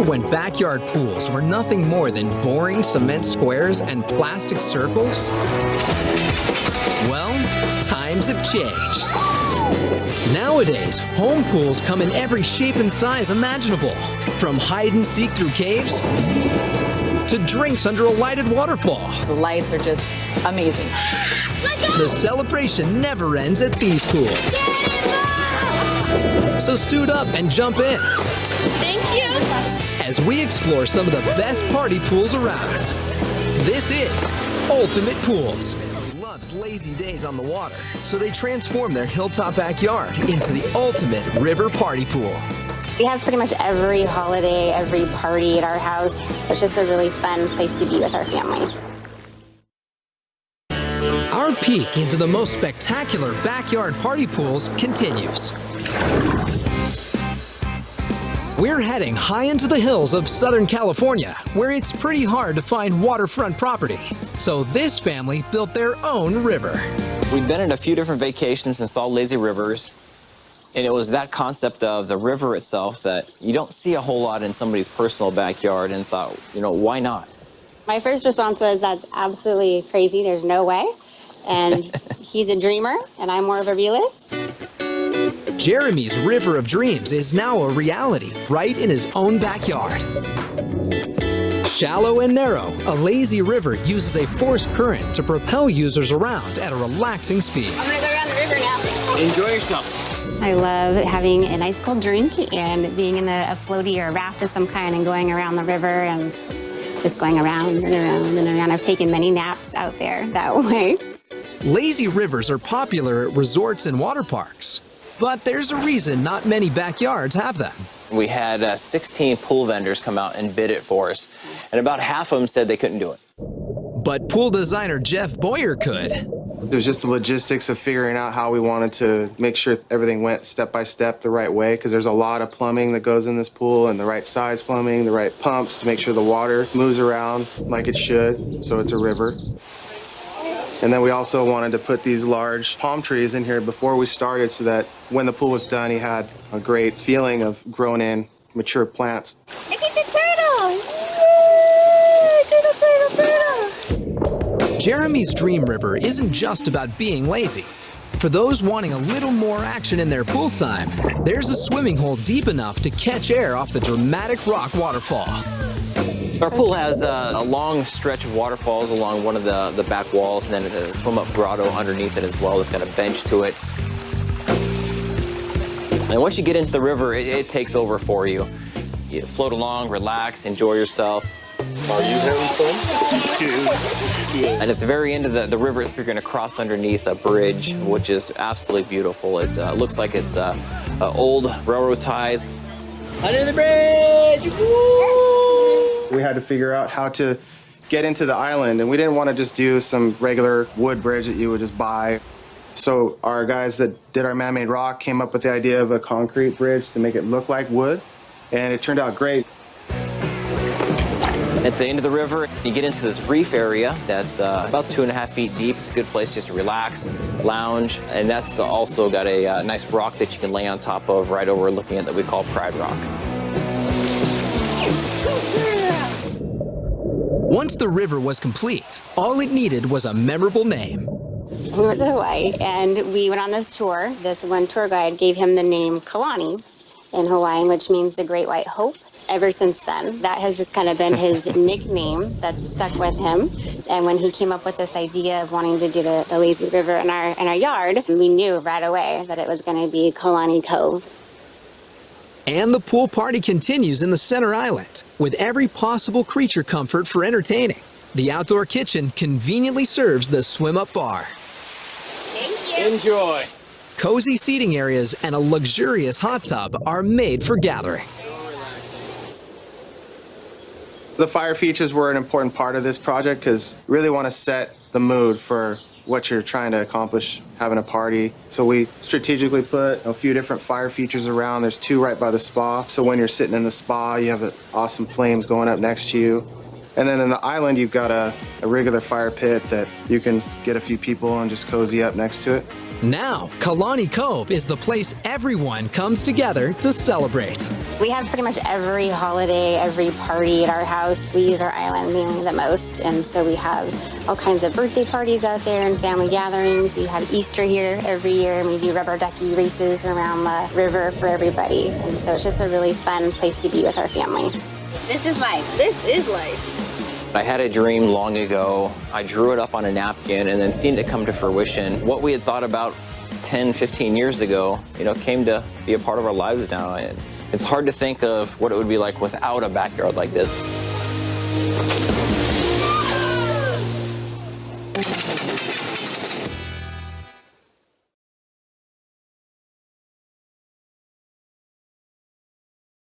when backyard pools were nothing more than boring cement squares and plastic circles? Well, times have changed. Nowadays, home pools come in every shape and size imaginable, from hide and seek through caves to drinks under a lighted waterfall. The lights are just amazing. The celebration never ends at these pools. So suit up and jump in. Thank you. As we explore some of the best party pools around. This is Ultimate Pools. Loves lazy days on the water, so they transform their hilltop backyard into the ultimate river party pool. We have pretty much every holiday, every party at our house. It's just a really fun place to be with our family. Our peek into the most spectacular backyard party pools continues. We're heading high into the hills of Southern California, where it's pretty hard to find waterfront property. So this family built their own river. We've been in a few different vacations and saw lazy rivers, and it was that concept of the river itself that you don't see a whole lot in somebody's personal backyard, and thought, you know, why not? My first response was, that's absolutely crazy. There's no way. And he's a dreamer, and I'm more of a realist. Jeremy's River of Dreams is now a reality right in his own backyard. Shallow and narrow, a lazy river uses a forced current to propel users around at a relaxing speed. I'm gonna go around the river now. Enjoy yourself. I love having a nice cold drink and being in a floaty or a raft of some kind and going around the river and just going around and around and around. I've taken many naps out there that way. Lazy rivers are popular at resorts and water parks, but there's a reason not many backyards have them. We had 16 pool vendors come out and bid it for us, and about half of them said they couldn't do it. But pool designer Jeff Boyer could. There's just the logistics of figuring out how we wanted to make sure everything went step by step the right way, because there's a lot of plumbing that goes in this pool, and the right size plumbing, the right pumps to make sure the water moves around like it should, so it's a river. And then we also wanted to put these large palm trees in here before we started, so that when the pool was done, he had a great feeling of grown in, mature plants. Look at the turtle! Yay! Turtle, turtle, turtle! Jeremy's Dream River isn't just about being lazy. For those wanting a little more action in their pool time, there's a swimming hole deep enough to catch air off the dramatic rock waterfall. Our pool has a long stretch of waterfalls along one of the back walls, and then it has a swim-up grotto underneath it as well. It's got a bench to it. And once you get into the river, it takes over for you. You float along, relax, enjoy yourself. Are you having fun? And at the very end of the river, you're going to cross underneath a bridge, which is absolutely beautiful. It looks like it's old railroad ties. Under the bridge! Woo! We had to figure out how to get into the island, and we didn't want to just do some regular wood bridge that you would just buy. So our guys that did our man-made rock came up with the idea of a concrete bridge to make it look like wood, and it turned out great. At the end of the river, you get into this reef area that's about 2.5 feet deep. It's a good place just to relax, lounge, and that's also got a nice rock that you can lay on top of right overlooking it that we call Pride Rock. Once the river was complete, all it needed was a memorable name. We went to Hawaii, and we went on this tour. This one tour guide gave him the name Kalani in Hawaiian, which means the Great White Hope. Ever since then, that has just kind of been his nickname that's stuck with him. And when he came up with this idea of wanting to do the lazy river in our yard, we knew right away that it was going to be Kalani Cove. And the pool party continues in the center island, with every possible creature comfort for entertaining. The outdoor kitchen conveniently serves the swim-up bar. Thank you. Enjoy. Cozy seating areas and a luxurious hot tub are made for gathering. The fire features were an important part of this project because we really want to set the mood for what you're trying to accomplish having a party. So we strategically put a few different fire features around. There's 2 right by the spa. So when you're sitting in the spa, you have awesome flames going up next to you. And then in the island, you've got a regular fire pit that you can get a few people and just cozy up next to it. Now, Kalani Cove is the place everyone comes together to celebrate. We have pretty much every holiday, every party at our house. We use our island mainly the most, and so we have all kinds of birthday parties out there and family gatherings. We have Easter here every year, and we do rubber ducky races around the river for everybody. And so it's just a really fun place to be with our family. This is life. This is life. I had a dream long ago. I drew it up on a napkin and then seen it come to fruition. What we had thought about 10, 15 years ago, came to be a part of our lives now. And it's hard to think of what it would be like without a backyard like this.